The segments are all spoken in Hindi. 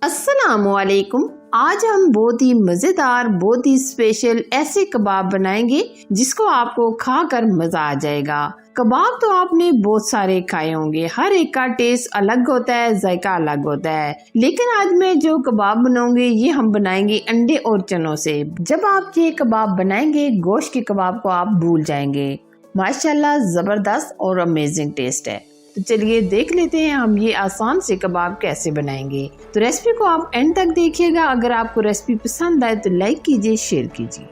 अस्सलामुअलैकुम। आज हम बहुत ही मज़ेदार, बहुत ही स्पेशल ऐसे कबाब बनाएंगे जिसको आपको खाकर मज़ा आ जाएगा। कबाब तो आपने बहुत सारे खाए होंगे, हर एक का टेस्ट अलग होता है, जायका अलग होता है। लेकिन आज मैं जो कबाब बनाऊंगी ये हम बनाएंगे अंडे और चनों से। जब आप ये कबाब बनाएंगे गोश्त के कबाब को आप भूल जाएंगे। माशाल्लाह ज़बरदस्त और अमेजिंग टेस्ट है। तो चलिए देख लेते हैं हम ये आसान से कबाब कैसे बनाएंगे। तो रेसिपी को आप एंड तक देखिएगा। अगर आपको रेसिपी पसंद आए तो लाइक कीजिए, शेयर कीजिए।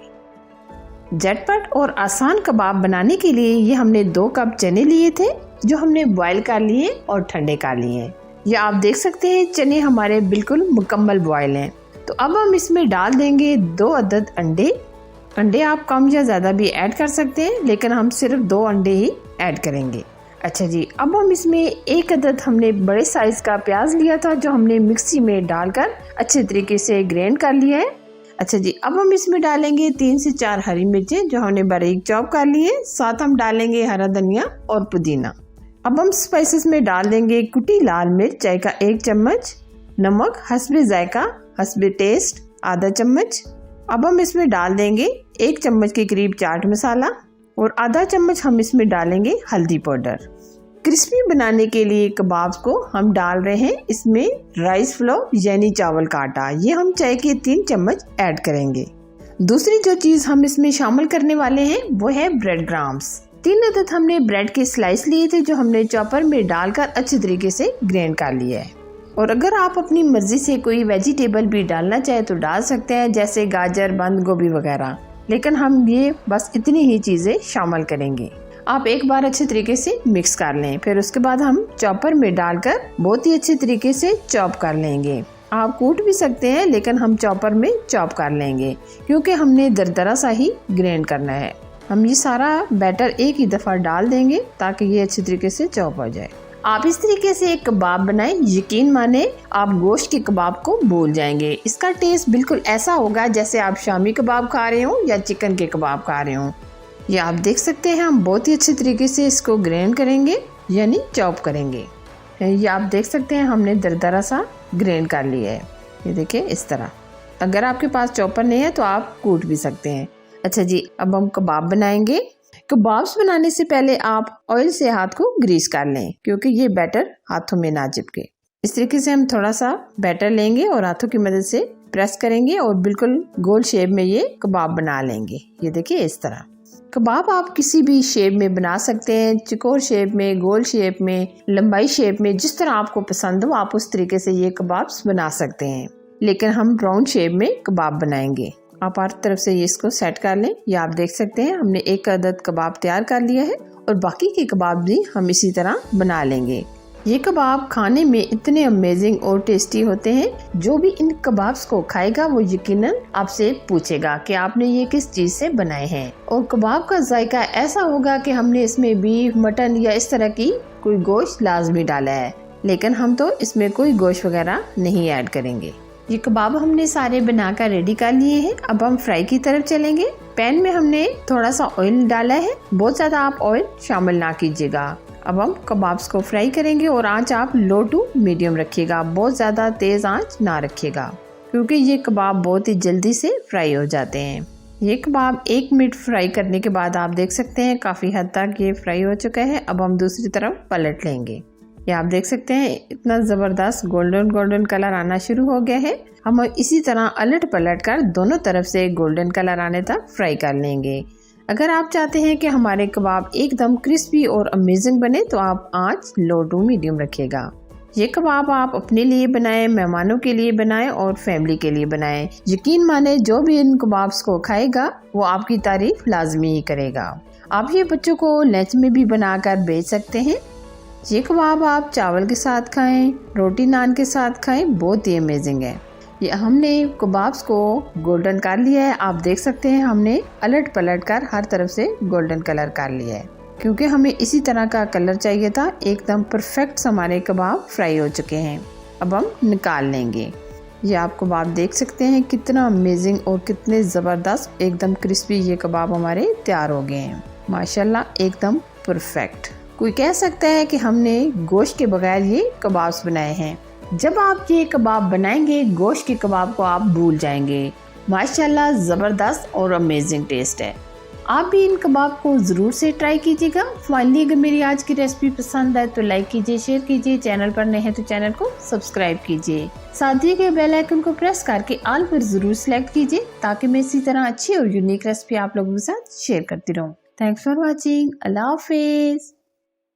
झटपट और आसान कबाब बनाने के लिए ये हमने 2 कप चने लिए थे जो हमने बॉईल कर लिए और ठंडे कर लिए। ये आप देख सकते हैं चने हमारे बिल्कुल मुकम्मल बॉईल हैं। तो अब हम इसमें डाल देंगे 2 अदद अंडे। अंडे आप कम या ज़्यादा भी ऐड कर सकते हैं, लेकिन हम सिर्फ 2 अंडे ही ऐड करेंगे। अच्छा जी, अब हम इसमें 1 अदद हमने बड़े साइज का प्याज लिया था जो हमने मिक्सी में डालकर अच्छे तरीके से ग्राइंड कर लिया है। अच्छा जी, अब हम इसमें डालेंगे 3 से 4 हरी मिर्चें जो हमने बारीक चॉप कर ली है। साथ हम डालेंगे हरा धनिया और पुदीना। अब हम स्पाइसेस में डाल देंगे कुटी लाल मिर्च चाय का 1 चम्मच, नमक हस्बे जायका हस्बे टेस्ट आधा चम्मच। अब हम इसमें डाल देंगे 1 चम्मच के करीब चाट मसाला और आधा चम्मच हम इसमें डालेंगे हल्दी पाउडर। क्रिस्पी बनाने के लिए कबाब्स को हम डाल रहे हैं इसमें राइस फ्लोर यानी चावल का आटा। ये हम चाय के 3 चम्मच ऐड करेंगे। दूसरी जो चीज हम इसमें शामिल करने वाले हैं वो है ब्रेड क्रम्स। 3 अदद हमने ब्रेड के स्लाइस लिए थे जो हमने चॉपर में डालकर अच्छे तरीके से ग्राइंड कर लिया है। और अगर आप अपनी मर्जी से कोई वेजिटेबल भी डालना चाहे तो डाल सकते हैं, जैसे गाजर, बंद गोभी वगैरह, लेकिन हम ये बस इतनी ही चीजें शामिल करेंगे। आप एक बार अच्छे तरीके से मिक्स कर लें, फिर उसके बाद हम चॉपर में डालकर बहुत ही अच्छे तरीके से चॉप कर लेंगे। आप कूट भी सकते हैं, लेकिन हम चॉपर में चॉप कर लेंगे क्योंकि हमने दरदरा सा ही ग्राइंड करना है। हम ये सारा बैटर एक ही दफ़ा डाल देंगे ताकि ये अच्छे तरीके से चॉप हो जाए। आप इस तरीके से एक कबाब बनाएं, यकीन माने आप गोश्त के कबाब को भूल जाएंगे। इसका टेस्ट बिल्कुल ऐसा होगा जैसे आप शामी कबाब खा रहे हो या चिकन के कबाब खा रहे हो। ये आप देख सकते हैं हम बहुत ही अच्छे तरीके से इसको ग्राइंड करेंगे यानी चॉप करेंगे। ये आप देख सकते हैं हमने दरदरा सा ग्राइंड कर लिया है। ये देखिए इस तरह। अगर आपके पास चॉपर नहीं है तो आप कूट भी सकते हैं। अच्छा जी, अब हम कबाब बनाएंगे। कबाब्स बनाने से पहले आप ऑयल से हाथ को ग्रीस कर लें क्योंकि ये बैटर हाथों में ना चिपके। इस तरीके से हम थोड़ा सा बैटर लेंगे और हाथों की मदद से प्रेस करेंगे और बिल्कुल गोल शेप में ये कबाब बना लेंगे। ये देखिए इस तरह। कबाब आप किसी भी शेप में बना सकते हैं, चौकोर शेप में, गोल शेप में, लंबाई शेप में, जिस तरह आपको पसंद हो आप उस तरीके से ये कबाब्स बना सकते हैं। लेकिन हम राउंड शेप में कबाब बनाएंगे। आप हर तरफ से ये इसको सेट कर लें। ये आप देख सकते हैं हमने 1 अदद कबाब तैयार कर लिया है और बाकी के कबाब भी हम इसी तरह बना लेंगे। ये कबाब खाने में इतने अमेजिंग और टेस्टी होते हैं, जो भी इन कबाब्स को खाएगा वो यकीनन आपसे पूछेगा कि आपने ये किस चीज से बनाए हैं। और कबाब का जायका ऐसा होगा कि हमने इसमें बीफ, मटन या इस तरह की कोई गोश्त लाजमी डाला है, लेकिन हम तो इसमें कोई गोश्त वगैरह नहीं ऐड करेंगे। ये कबाब हमने सारे बनाकर रेडी कर लिए हैं। अब हम फ्राई की तरफ चलेंगे। पैन में हमने थोड़ा सा ऑयल डाला है, बहुत ज्यादा आप ऑयल शामिल ना कीजिएगा। अब हम कबाब्स को फ्राई करेंगे और आंच आप लो टू मीडियम रखिएगा, बहुत ज़्यादा तेज़ आंच ना रखिएगा क्योंकि ये कबाब बहुत ही जल्दी से फ्राई हो जाते हैं। ये कबाब 1 मिनट फ्राई करने के बाद आप देख सकते हैं काफ़ी हद तक ये फ्राई हो चुका है। अब हम दूसरी तरफ पलट लेंगे। ये आप देख सकते हैं इतना ज़बरदस्त गोल्डन कलर आना शुरू हो गया है। हम इसी तरह अलट पलट कर दोनों तरफ से गोल्डन कलर आने तक फ्राई कर लेंगे। अगर आप चाहते हैं कि हमारे कबाब एकदम क्रिस्पी और अमेजिंग बने तो आप आंच लो टू मीडियम रखिएगा। ये कबाब आप अपने लिए बनाएं, मेहमानों के लिए बनाएं और फैमिली के लिए बनाएं। यकीन माने जो भी इन कबाब्स को खाएगा वो आपकी तारीफ लाजमी ही करेगा। आप ये बच्चों को लंच में भी बनाकर बेच सकते हैं। ये कबाब आप चावल के साथ खाएं, रोटी नान के साथ खाएं, बहुत ही अमेजिंग है। ये हमने कबाब्स को गोल्डन कर लिया है। आप देख सकते हैं हमने अलट पलट कर हर तरफ से गोल्डन कलर कर लिया है क्योंकि हमें इसी तरह का कलर चाहिए था। एकदम परफेक्ट हमारे कबाब फ्राई हो चुके हैं। अब हम निकाल लेंगे। ये आप कबाब देख सकते हैं कितना अमेजिंग और कितने ज़बरदस्त एकदम क्रिस्पी ये कबाब हमारे तैयार हो गए हैं। माशाल्लाह एकदम परफेक्ट। कोई कह सकता है कि हमने गोश्त के बगैर ये कबाब्स बनाए हैं, जब आप ये कबाब बनाएंगे गोश्त के कबाब को आप भूल जाएंगे। माशाल्लाह ज़बरदस्त और अमेजिंग टेस्ट है। आप भी इन कबाब को ज़रूर से ट्राई कीजिएगा। फाइनली अगर मेरी आज की रेसिपी पसंद आए तो लाइक कीजिए, शेयर कीजिए, चैनल पर नए हैं तो चैनल को सब्सक्राइब कीजिए। साथ ही के बेल आइकन को प्रेस करके ऑल पर ज़रूर सेलेक्ट कीजिए ताकि मैं इसी तरह अच्छी और यूनिक रेसिपी आप लोगों के साथ शेयर करती रहूँ। Thanks for watching. अल्लाह हाफिज़।